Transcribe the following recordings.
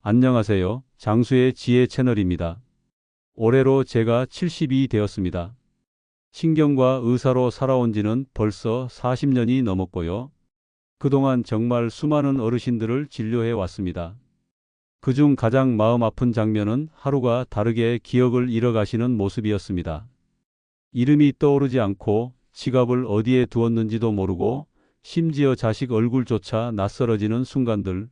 안녕하세요. 장수의 지혜 채널입니다. 올해로 제가 70이 되었습니다. 신경과 의사로 살아온 지는 벌써 40년이 넘었고요. 그동안 정말 수많은 어르신들을 진료해 왔습니다. 그중 가장 마음 아픈 장면은 하루가 다르게 기억을 잃어가시는 모습이었습니다. 이름이 떠오르지 않고 지갑을 어디에 두었는지도 모르고 심지어 자식 얼굴조차 낯설어지는 순간들.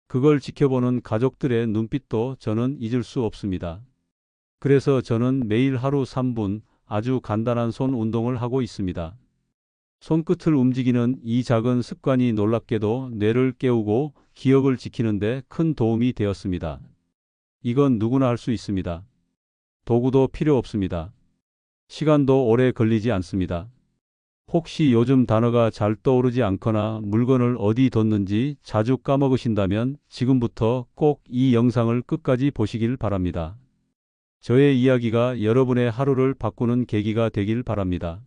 그걸 지켜보는 가족들의 눈빛도 저는 잊을 수 없습니다. 그래서 저는 매일 하루 3분 아주 간단한 손 운동을 하고 있습니다. 손끝을 움직이는 이 작은 습관이 놀랍게도 뇌를 깨우고 기억을 지키는데 큰 도움이 되었습니다. 이건 누구나 할 수 있습니다. 도구도 필요 없습니다. 시간도 오래 걸리지 않습니다. 혹시 요즘 단어가 잘 떠오르지 않거나 물건을 어디 뒀는지 자주 까먹으신다면 지금부터 꼭 이 영상을 끝까지 보시길 바랍니다. 저의 이야기가 여러분의 하루를 바꾸는 계기가 되길 바랍니다.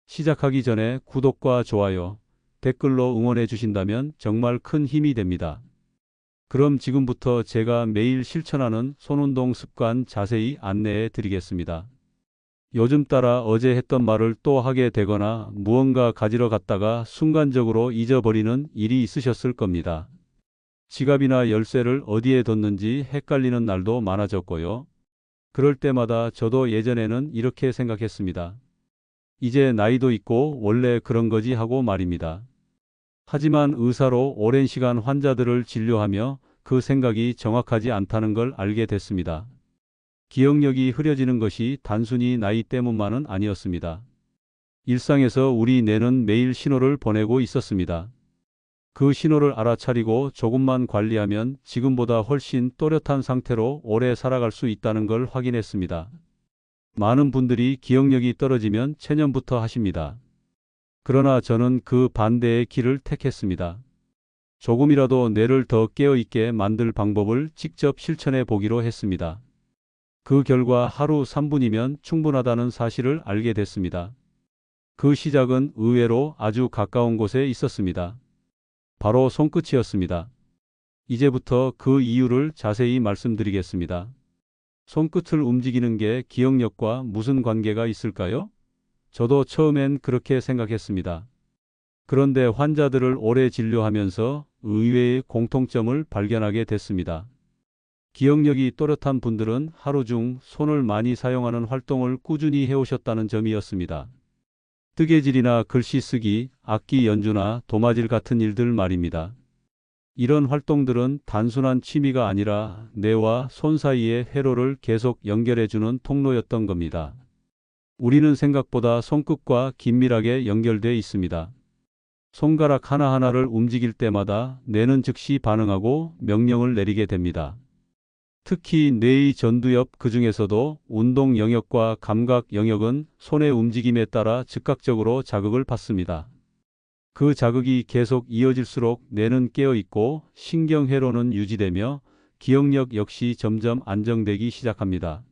시작하기 전에 구독과 좋아요, 댓글로 응원해 주신다면 정말 큰 힘이 됩니다. 그럼 지금부터 제가 매일 실천하는 손운동 습관 자세히 안내해 드리겠습니다. 요즘 따라 어제 했던 말을 또 하게 되거나 무언가 가지러 갔다가 순간적으로 잊어버리는 일이 있으셨을 겁니다. 지갑이나 열쇠를 어디에 뒀는지 헷갈리는 날도 많아졌고요. 그럴 때마다 저도 예전에는 이렇게 생각했습니다. 이제 나이도 있고 원래 그런 거지 하고 말입니다. 하지만 의사로 오랜 시간 환자들을 진료하며 그 생각이 정확하지 않다는 걸 알게 됐습니다. 기억력이 흐려지는 것이 단순히 나이 때문만은 아니었습니다. 일상에서 우리 뇌는 매일 신호를 보내고 있었습니다. 그 신호를 알아차리고 조금만 관리하면 지금보다 훨씬 또렷한 상태로 오래 살아갈 수 있다는 걸 확인했습니다. 많은 분들이 기억력이 떨어지면 체념부터 하십니다. 그러나 저는 그 반대의 길을 택했습니다. 조금이라도 뇌를 더 깨어있게 만들 방법을 직접 실천해 보기로 했습니다. 그 결과 하루 3분이면 충분하다는 사실을 알게 됐습니다. 그 시작은 의외로 아주 가까운 곳에 있었습니다. 바로 손끝이었습니다. 이제부터 그 이유를 자세히 말씀드리겠습니다. 손끝을 움직이는 게 기억력과 무슨 관계가 있을까요? 저도 처음엔 그렇게 생각했습니다. 그런데 환자들을 오래 진료하면서 의외의 공통점을 발견하게 됐습니다. 기억력이 또렷한 분들은 하루 중 손을 많이 사용하는 활동을 꾸준히 해오셨다는 점이었습니다. 뜨개질이나 글씨 쓰기, 악기 연주나 도마질 같은 일들 말입니다. 이런 활동들은 단순한 취미가 아니라 뇌와 손 사이의 회로를 계속 연결해주는 통로였던 겁니다. 우리는 생각보다 손끝과 긴밀하게 연결되어 있습니다. 손가락 하나하나를 움직일 때마다 뇌는 즉시 반응하고 명령을 내리게 됩니다. 특히 뇌의 전두엽 그 중에서도 운동 영역과 감각 영역은 손의 움직임에 따라 즉각적으로 자극을 받습니다. 그 자극이 계속 이어질수록 뇌는 깨어있고 신경회로는 유지되며 기억력 역시 점점 안정되기 시작합니다.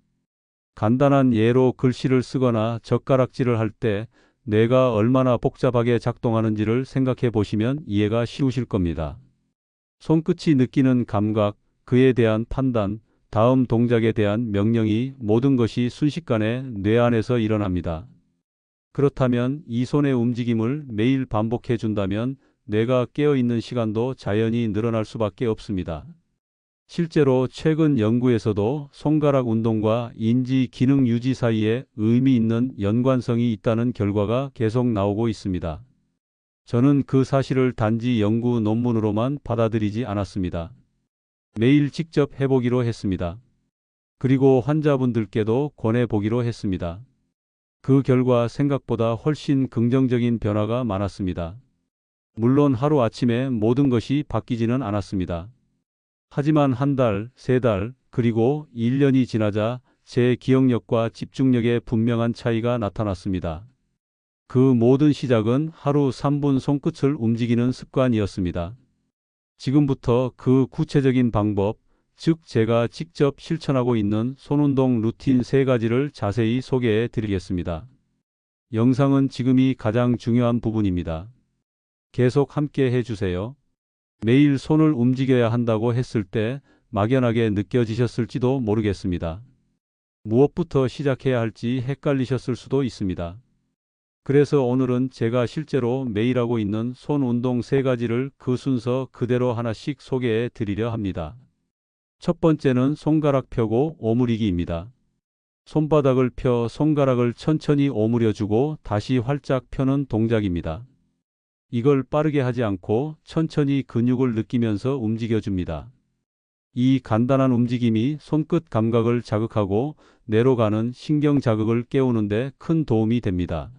간단한 예로 글씨를 쓰거나 젓가락질을 할 때 뇌가 얼마나 복잡하게 작동하는지를 생각해 보시면 이해가 쉬우실 겁니다. 손끝이 느끼는 감각, 그에 대한 판단, 다음 동작에 대한 명령이 모든 것이 순식간에 뇌 안에서 일어납니다. 그렇다면 이 손의 움직임을 매일 반복해 준다면 뇌가 깨어있는 시간도 자연히 늘어날 수밖에 없습니다. 실제로 최근 연구에서도 손가락 운동과 인지 기능 유지 사이에 의미 있는 연관성이 있다는 결과가 계속 나오고 있습니다. 저는 그 사실을 단지 연구 논문으로만 받아들이지 않았습니다. 매일 직접 해보기로 했습니다. 그리고 환자분들께도 권해보기로 했습니다. 그 결과 생각보다 훨씬 긍정적인 변화가 많았습니다. 물론 하루아침에 모든 것이 바뀌지는 않았습니다. 하지만 한 달, 세 달, 그리고 1년이 지나자 제 기억력과 집중력에 분명한 차이가 나타났습니다. 그 모든 시작은 하루 3분 손끝을 움직이는 습관이었습니다. 지금부터 그 구체적인 방법, 즉 제가 직접 실천하고 있는 손운동 루틴 3가지를 자세히 소개해 드리겠습니다. 영상은 지금이 가장 중요한 부분입니다. 계속 함께 해주세요. 매일 손을 움직여야 한다고 했을 때 막연하게 느껴지셨을지도 모르겠습니다. 무엇부터 시작해야 할지 헷갈리셨을 수도 있습니다. 그래서 오늘은 제가 실제로 매일 하고 있는 손 운동 3가지를 그 순서 그대로 하나씩 소개해 드리려 합니다. 첫 번째는 손가락 펴고 오므리기입니다. 손바닥을 펴 손가락을 천천히 오므려 주고 다시 활짝 펴는 동작입니다. 이걸 빠르게 하지 않고 천천히 근육을 느끼면서 움직여 줍니다. 이 간단한 움직임이 손끝 감각을 자극하고 뇌로 가는 신경 자극을 깨우는 데 큰 도움이 됩니다.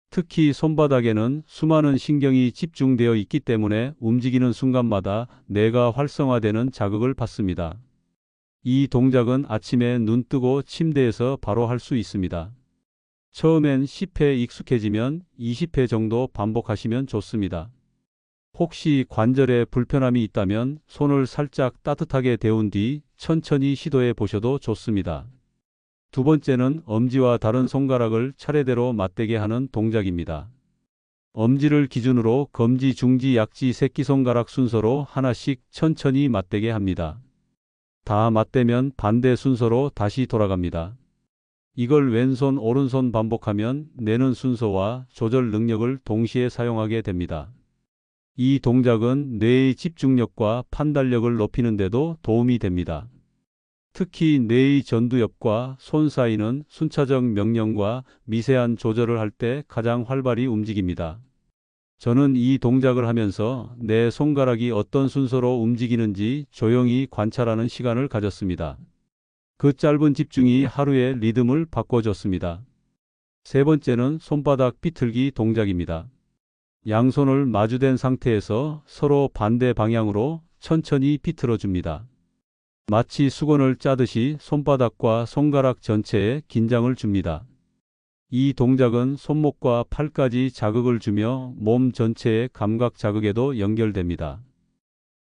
특히 손바닥에는 수많은 신경이 집중되어 있기 때문에 움직이는 순간마다 뇌가 활성화되는 자극을 받습니다. 이 동작은 아침에 눈 뜨고 침대에서 바로 할 수 있습니다. 처음엔 10회 익숙해지면 20회 정도 반복하시면 좋습니다. 혹시 관절에 불편함이 있다면 손을 살짝 따뜻하게 데운 뒤 천천히 시도해 보셔도 좋습니다. 두 번째는 엄지와 다른 손가락을 차례대로 맞대게 하는 동작입니다. 엄지를 기준으로 검지, 중지, 약지, 새끼손가락 순서로 하나씩 천천히 맞대게 합니다. 다 맞대면 반대 순서로 다시 돌아갑니다. 이걸 왼손, 오른손 반복하면 내는 순서와 조절 능력을 동시에 사용하게 됩니다. 이 동작은 뇌의 집중력과 판단력을 높이는 데도 도움이 됩니다. 특히 뇌의 전두엽과 손 사이는 순차적 명령과 미세한 조절을 할 때 가장 활발히 움직입니다. 저는 이 동작을 하면서 내 손가락이 어떤 순서로 움직이는지 조용히 관찰하는 시간을 가졌습니다. 그 짧은 집중이 하루의 리듬을 바꿔줬습니다. 세 번째는 손바닥 비틀기 동작입니다. 양손을 마주댄 상태에서 서로 반대 방향으로 천천히 비틀어 줍니다. 마치 수건을 짜듯이 손바닥과 손가락 전체에 긴장을 줍니다. 이 동작은 손목과 팔까지 자극을 주며 몸 전체의 감각 자극에도 연결됩니다.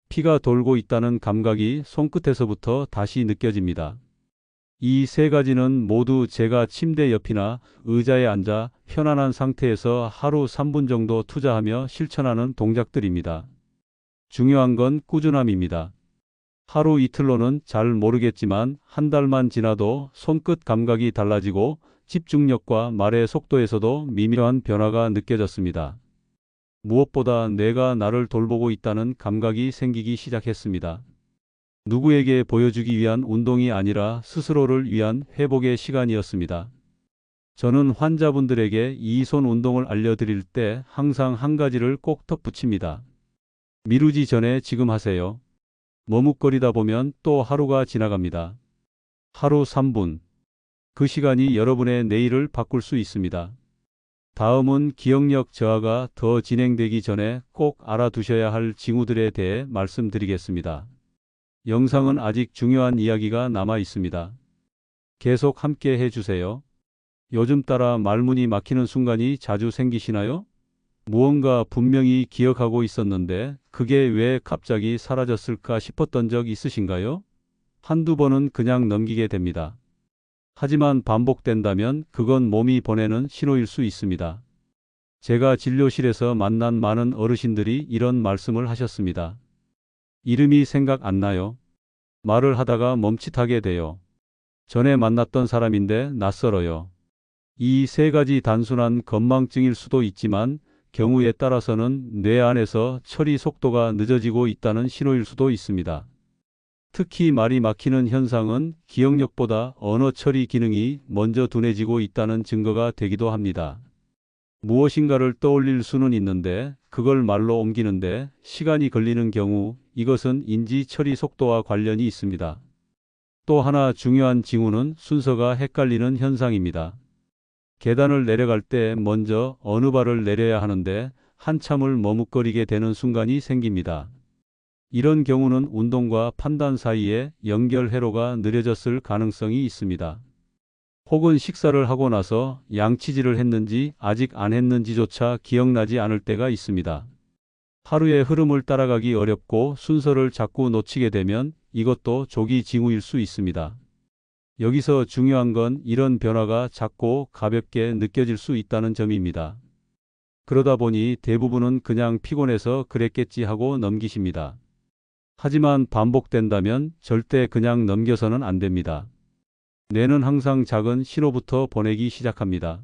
피가 돌고 있다는 감각이 손끝에서부터 다시 느껴집니다. 이 3가지는 모두 제가 침대 옆이나 의자에 앉아 편안한 상태에서 하루 3분 정도 투자하며 실천하는 동작들입니다. 중요한 건 꾸준함입니다. 하루 이틀로는 잘 모르겠지만 한 달만 지나도 손끝 감각이 달라지고 집중력과 말의 속도에서도 미묘한 변화가 느껴졌습니다. 무엇보다 내가 나를 돌보고 있다는 감각이 생기기 시작했습니다. 누구에게 보여주기 위한 운동이 아니라 스스로를 위한 회복의 시간이었습니다. 저는 환자분들에게 이 손 운동을 알려드릴 때 항상 한 가지를 꼭 덧붙입니다. 미루지 전에 지금 하세요. 머뭇거리다 보면 또 하루가 지나갑니다. 하루 3분. 그 시간이 여러분의 내일을 바꿀 수 있습니다. 다음은 기억력 저하가 더 진행되기 전에 꼭 알아두셔야 할 징후들에 대해 말씀드리겠습니다. 영상은 아직 중요한 이야기가 남아 있습니다. 계속 함께 해주세요. 요즘 따라 말문이 막히는 순간이 자주 생기시나요? 무언가 분명히 기억하고 있었는데 그게 왜 갑자기 사라졌을까 싶었던 적 있으신가요? 한두 번은 그냥 넘기게 됩니다. 하지만 반복된다면 그건 몸이 보내는 신호일 수 있습니다. 제가 진료실에서 만난 많은 어르신들이 이런 말씀을 하셨습니다. 이름이 생각 안 나요. 말을 하다가 멈칫하게 돼요. 전에 만났던 사람인데 낯설어요. 이 3가지 단순한 건망증일 수도 있지만 경우에 따라서는 뇌 안에서 처리 속도가 늦어지고 있다는 신호일 수도 있습니다. 특히 말이 막히는 현상은 기억력보다 언어 처리 기능이 먼저 둔해지고 있다는 증거가 되기도 합니다. 무엇인가를 떠올릴 수는 있는데 그걸 말로 옮기는데 시간이 걸리는 경우 이것은 인지 처리 속도와 관련이 있습니다. 또 하나 중요한 징후는 순서가 헷갈리는 현상입니다. 계단을 내려갈 때 먼저 어느 발을 내려야 하는데 한참을 머뭇거리게 되는 순간이 생깁니다. 이런 경우는 운동과 판단 사이에 연결 회로가 느려졌을 가능성이 있습니다. 혹은 식사를 하고 나서 양치질을 했는지 아직 안 했는지조차 기억나지 않을 때가 있습니다. 하루의 흐름을 따라가기 어렵고 순서를 자꾸 놓치게 되면 이것도 조기 징후일 수 있습니다. 여기서 중요한 건 이런 변화가 작고 가볍게 느껴질 수 있다는 점입니다. 그러다 보니 대부분은 그냥 피곤해서 그랬겠지 하고 넘기십니다. 하지만 반복된다면 절대 그냥 넘겨서는 안 됩니다. 뇌는 항상 작은 신호부터 보내기 시작합니다.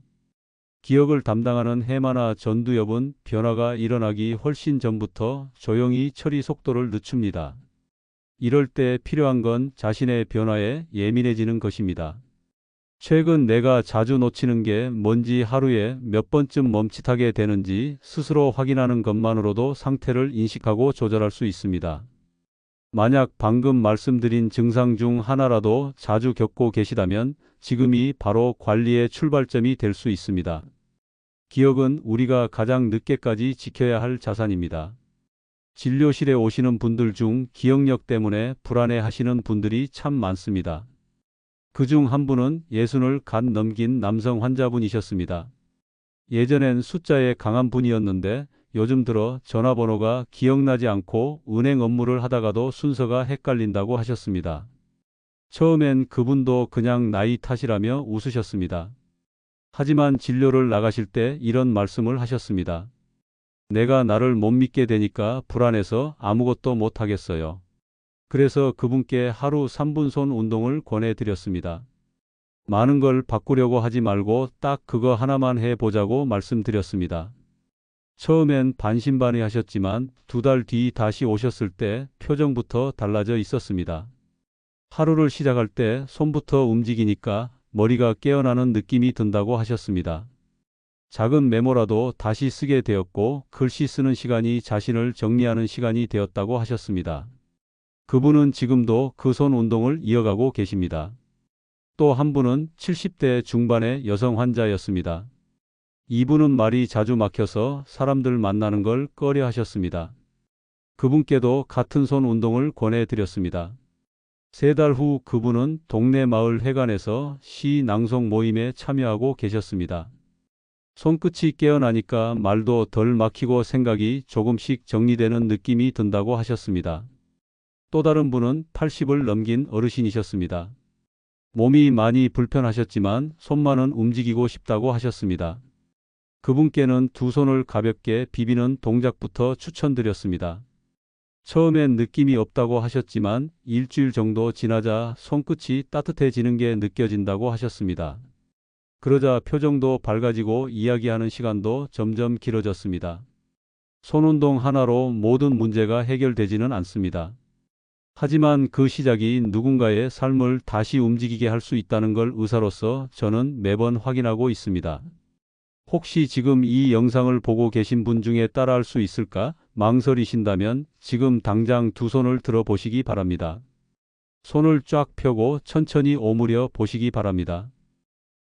기억을 담당하는 해마나 전두엽은 변화가 일어나기 훨씬 전부터 조용히 처리 속도를 늦춥니다. 이럴 때 필요한 건 자신의 변화에 예민해지는 것입니다. 최근 내가 자주 놓치는 게 뭔지, 하루에 몇 번쯤 멈칫하게 되는지 스스로 확인하는 것만으로도 상태를 인식하고 조절할 수 있습니다. 만약 방금 말씀드린 증상 중 하나라도 자주 겪고 계시다면 지금이 바로 관리의 출발점이 될 수 있습니다. 기억은 우리가 가장 늦게까지 지켜야 할 자산입니다. 진료실에 오시는 분들 중 기억력 때문에 불안해 하시는 분들이 참 많습니다. 그중 한 분은 60을 갓 넘긴 남성 환자분이셨습니다. 예전엔 숫자에 강한 분이었는데 요즘 들어 전화번호가 기억나지 않고 은행 업무를 하다가도 순서가 헷갈린다고 하셨습니다. 처음엔 그분도 그냥 나이 탓이라며 웃으셨습니다. 하지만 진료를 나가실 때 이런 말씀을 하셨습니다. 내가 나를 못 믿게 되니까 불안해서 아무것도 못 하겠어요. 그래서 그분께 하루 3분 손 운동을 권해드렸습니다. 많은 걸 바꾸려고 하지 말고 딱 그거 하나만 해보자고 말씀드렸습니다. 처음엔 반신반의 하셨지만 2달 뒤 다시 오셨을 때 표정부터 달라져 있었습니다. 하루를 시작할 때 손부터 움직이니까 머리가 깨어나는 느낌이 든다고 하셨습니다. 작은 메모라도 다시 쓰게 되었고 글씨 쓰는 시간이 자신을 정리하는 시간이 되었다고 하셨습니다. 그분은 지금도 그 손 운동을 이어가고 계십니다. 또 한 분은 70대 중반의 여성 환자였습니다. 이분은 말이 자주 막혀서 사람들 만나는 걸 꺼려 하셨습니다. 그분께도 같은 손 운동을 권해드렸습니다. 3달 후 그분은 동네 마을 회관에서 시 낭송 모임에 참여하고 계셨습니다. 손끝이 깨어나니까 말도 덜 막히고 생각이 조금씩 정리되는 느낌이 든다고 하셨습니다. 또 다른 분은 80을 넘긴 어르신이셨습니다. 몸이 많이 불편하셨지만 손만은 움직이고 싶다고 하셨습니다. 그분께는 두 손을 가볍게 비비는 동작부터 추천드렸습니다. 처음엔 느낌이 없다고 하셨지만 일주일 정도 지나자 손끝이 따뜻해지는 게 느껴진다고 하셨습니다. 그러자 표정도 밝아지고 이야기하는 시간도 점점 길어졌습니다. 손운동 하나로 모든 문제가 해결되지는 않습니다. 하지만 그 시작이 누군가의 삶을 다시 움직이게 할 수 있다는 걸 의사로서 저는 매번 확인하고 있습니다. 혹시 지금 이 영상을 보고 계신 분 중에 따라할 수 있을까 망설이신다면 지금 당장 두 손을 들어 보시기 바랍니다. 손을 쫙 펴고 천천히 오므려 보시기 바랍니다.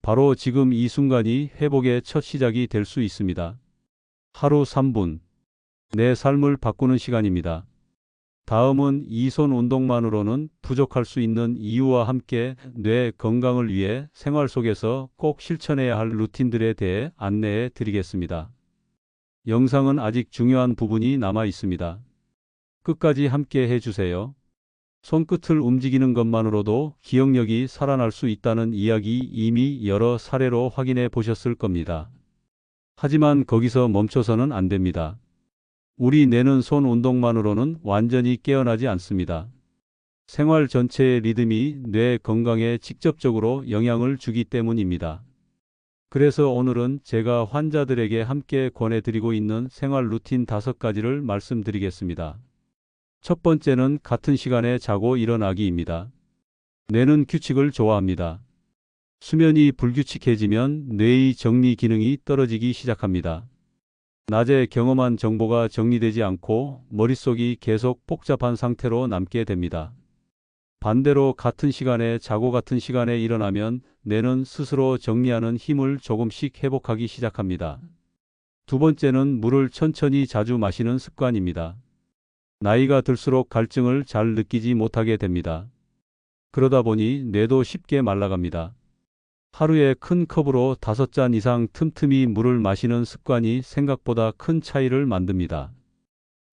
바로 지금 이 순간이 회복의 첫 시작이 될 수 있습니다. 하루 3분. 내 삶을 바꾸는 시간입니다. 다음은 이 손 운동만으로는 부족할 수 있는 이유와 함께 뇌 건강을 위해 생활 속에서 꼭 실천해야 할 루틴들에 대해 안내해 드리겠습니다. 영상은 아직 중요한 부분이 남아 있습니다. 끝까지 함께 해주세요. 손끝을 움직이는 것만으로도 기억력이 살아날 수 있다는 이야기 이미 여러 사례로 확인해 보셨을 겁니다. 하지만 거기서 멈춰서는 안 됩니다. 우리 뇌는 손 운동만으로는 완전히 깨어나지 않습니다. 생활 전체의 리듬이 뇌 건강에 직접적으로 영향을 주기 때문입니다. 그래서 오늘은 제가 환자들에게 함께 권해드리고 있는 생활 루틴 5가지를 말씀드리겠습니다. 첫 번째는 같은 시간에 자고 일어나기입니다. 뇌는 규칙을 좋아합니다. 수면이 불규칙해지면 뇌의 정리 기능이 떨어지기 시작합니다. 낮에 경험한 정보가 정리되지 않고 머릿속이 계속 복잡한 상태로 남게 됩니다. 반대로 같은 시간에 자고 같은 시간에 일어나면 뇌는 스스로 정리하는 힘을 조금씩 회복하기 시작합니다. 두 번째는 물을 천천히 자주 마시는 습관입니다. 나이가 들수록 갈증을 잘 느끼지 못하게 됩니다. 그러다 보니 뇌도 쉽게 말라갑니다. 하루에 큰 컵으로 5잔 이상 틈틈이 물을 마시는 습관이 생각보다 큰 차이를 만듭니다.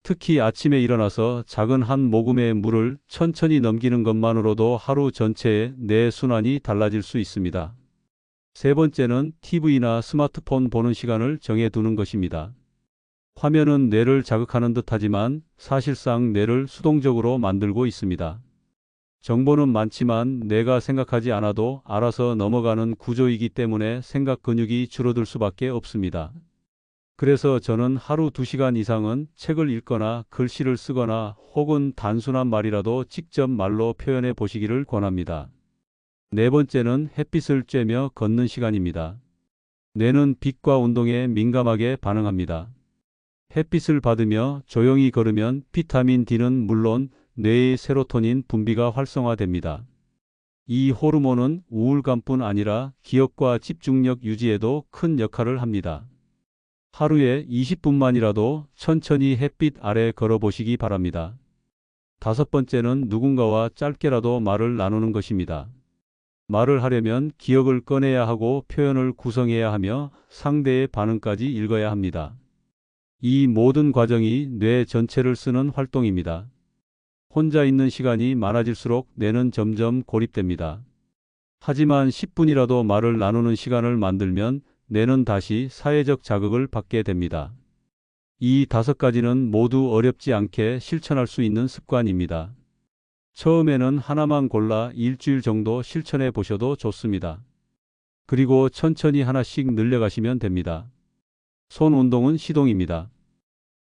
특히 아침에 일어나서 작은 한 모금의 물을 천천히 넘기는 것만으로도 하루 전체의 뇌 순환이 달라질 수 있습니다. 세 번째는 TV나 스마트폰 보는 시간을 정해두는 것입니다. 화면은 뇌를 자극하는 듯하지만 사실상 뇌를 수동적으로 만들고 있습니다. 정보는 많지만 내가 생각하지 않아도 알아서 넘어가는 구조이기 때문에 생각 근육이 줄어들 수밖에 없습니다. 그래서 저는 하루 2시간 이상은 책을 읽거나 글씨를 쓰거나 혹은 단순한 말이라도 직접 말로 표현해 보시기를 권합니다. 네 번째는 햇빛을 쬐며 걷는 시간입니다. 뇌는 빛과 운동에 민감하게 반응합니다. 햇빛을 받으며 조용히 걸으면 비타민 D는 물론 뇌의 세로토닌 분비가 활성화됩니다. 이 호르몬은 우울감뿐 아니라 기억과 집중력 유지에도 큰 역할을 합니다. 하루에 20분만이라도 천천히 햇빛 아래 걸어보시기 바랍니다. 다섯 번째는 누군가와 짧게라도 말을 나누는 것입니다. 말을 하려면 기억을 꺼내야 하고 표현을 구성해야 하며 상대의 반응까지 읽어야 합니다. 이 모든 과정이 뇌 전체를 쓰는 활동입니다. 혼자 있는 시간이 많아질수록 뇌는 점점 고립됩니다. 하지만 10분이라도 말을 나누는 시간을 만들면 뇌는 다시 사회적 자극을 받게 됩니다. 이 5가지는 모두 어렵지 않게 실천할 수 있는 습관입니다. 처음에는 하나만 골라 일주일 정도 실천해 보셔도 좋습니다. 그리고 천천히 하나씩 늘려가시면 됩니다. 손 운동은 시동입니다.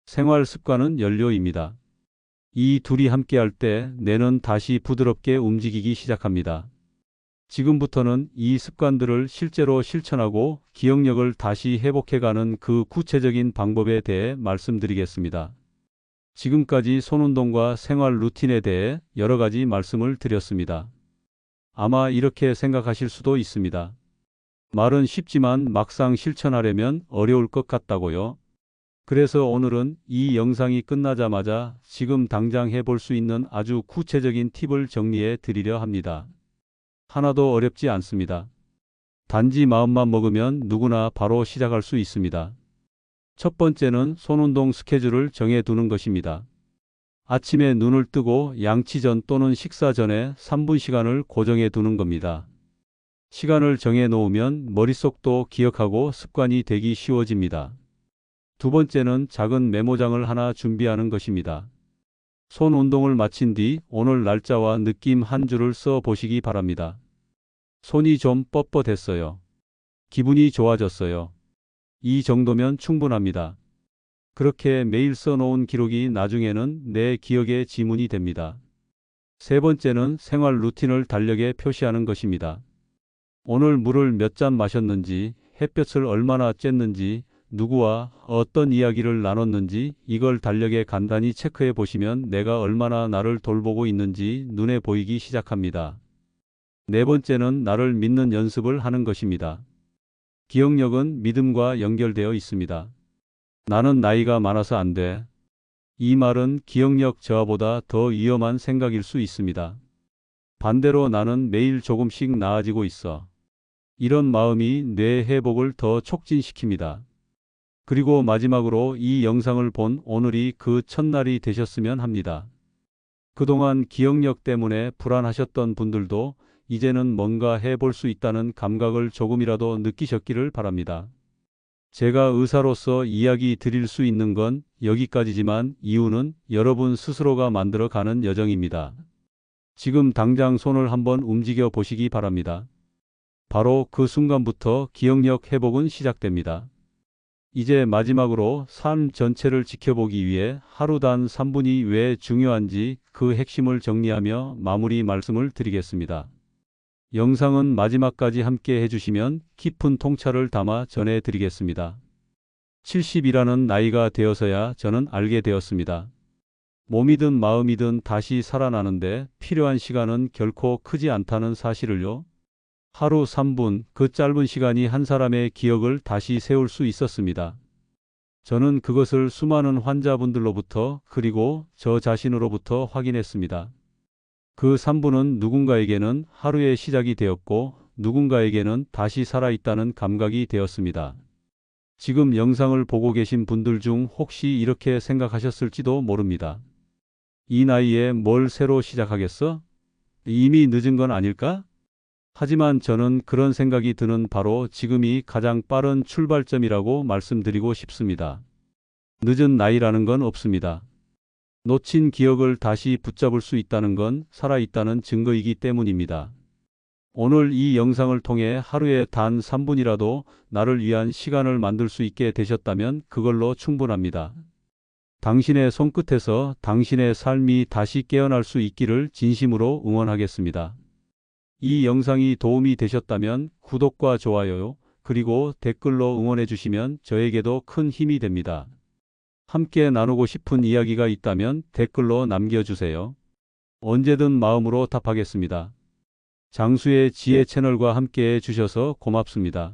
생활 습관은 연료입니다. 이 둘이 함께할 때 뇌는 다시 부드럽게 움직이기 시작합니다. 지금부터는 이 습관들을 실제로 실천하고 기억력을 다시 회복해가는 그 구체적인 방법에 대해 말씀드리겠습니다. 지금까지 손운동과 생활 루틴에 대해 여러 가지 말씀을 드렸습니다. 아마 이렇게 생각하실 수도 있습니다. 말은 쉽지만 막상 실천하려면 어려울 것 같다고요. 그래서 오늘은 이 영상이 끝나자마자 지금 당장 해볼 수 있는 아주 구체적인 팁을 정리해 드리려 합니다. 하나도 어렵지 않습니다. 단지 마음만 먹으면 누구나 바로 시작할 수 있습니다. 첫 번째는 손운동 스케줄을 정해 두는 것입니다. 아침에 눈을 뜨고 양치 전 또는 식사 전에 3분 시간을 고정해 두는 겁니다. 시간을 정해 놓으면 머릿속도 기억하고 습관이 되기 쉬워집니다. 두 번째는 작은 메모장을 하나 준비하는 것입니다. 손 운동을 마친 뒤 오늘 날짜와 느낌 한 줄을 써 보시기 바랍니다. 손이 좀 뻣뻣했어요. 기분이 좋아졌어요. 이 정도면 충분합니다. 그렇게 매일 써놓은 기록이 나중에는 내 기억의 지문이 됩니다. 세 번째는 생활 루틴을 달력에 표시하는 것입니다. 오늘 물을 몇 잔 마셨는지, 햇볕을 얼마나 쬐는지, 누구와 어떤 이야기를 나눴는지 이걸 달력에 간단히 체크해 보시면 내가 얼마나 나를 돌보고 있는지 눈에 보이기 시작합니다. 네 번째는 나를 믿는 연습을 하는 것입니다. 기억력은 믿음과 연결되어 있습니다. 나는 나이가 많아서 안 돼. 이 말은 기억력 저하보다 더 위험한 생각일 수 있습니다. 반대로 나는 매일 조금씩 나아지고 있어. 이런 마음이 뇌 회복을 더 촉진시킵니다. 그리고 마지막으로 이 영상을 본 오늘이 그 첫날이 되셨으면 합니다. 그동안 기억력 때문에 불안하셨던 분들도 이제는 뭔가 해볼 수 있다는 감각을 조금이라도 느끼셨기를 바랍니다. 제가 의사로서 이야기 드릴 수 있는 건 여기까지지만 이유는 여러분 스스로가 만들어가는 여정입니다. 지금 당장 손을 한번 움직여 보시기 바랍니다. 바로 그 순간부터 기억력 회복은 시작됩니다. 이제 마지막으로 삶 전체를 지켜보기 위해 하루 단 3분이 왜 중요한지 그 핵심을 정리하며 마무리 말씀을 드리겠습니다. 영상은 마지막까지 함께 해주시면 깊은 통찰을 담아 전해드리겠습니다. 70이라는 나이가 되어서야 저는 알게 되었습니다. 몸이든 마음이든 다시 살아나는데 필요한 시간은 결코 크지 않다는 사실을요. 하루 3분, 그 짧은 시간이 한 사람의 기억을 다시 세울 수 있었습니다. 저는 그것을 수많은 환자분들로부터 그리고 저 자신으로부터 확인했습니다. 그 3분은 누군가에게는 하루의 시작이 되었고 누군가에게는 다시 살아있다는 감각이 되었습니다. 지금 영상을 보고 계신 분들 중 혹시 이렇게 생각하셨을지도 모릅니다. 이 나이에 뭘 새로 시작하겠어? 이미 늦은 건 아닐까? 하지만 저는 그런 생각이 드는 바로 지금이 가장 빠른 출발점이라고 말씀드리고 싶습니다. 늦은 나이라는 건 없습니다. 놓친 기억을 다시 붙잡을 수 있다는 건 살아있다는 증거이기 때문입니다. 오늘 이 영상을 통해 하루에 단 3분이라도 나를 위한 시간을 만들 수 있게 되셨다면 그걸로 충분합니다. 당신의 손끝에서 당신의 삶이 다시 깨어날 수 있기를 진심으로 응원하겠습니다. 이 영상이 도움이 되셨다면 구독과 좋아요, 그리고 댓글로 응원해 주시면 저에게도 큰 힘이 됩니다. 함께 나누고 싶은 이야기가 있다면 댓글로 남겨주세요. 언제든 마음으로 답하겠습니다. 장수의 지혜 채널과 함께 해주셔서 고맙습니다.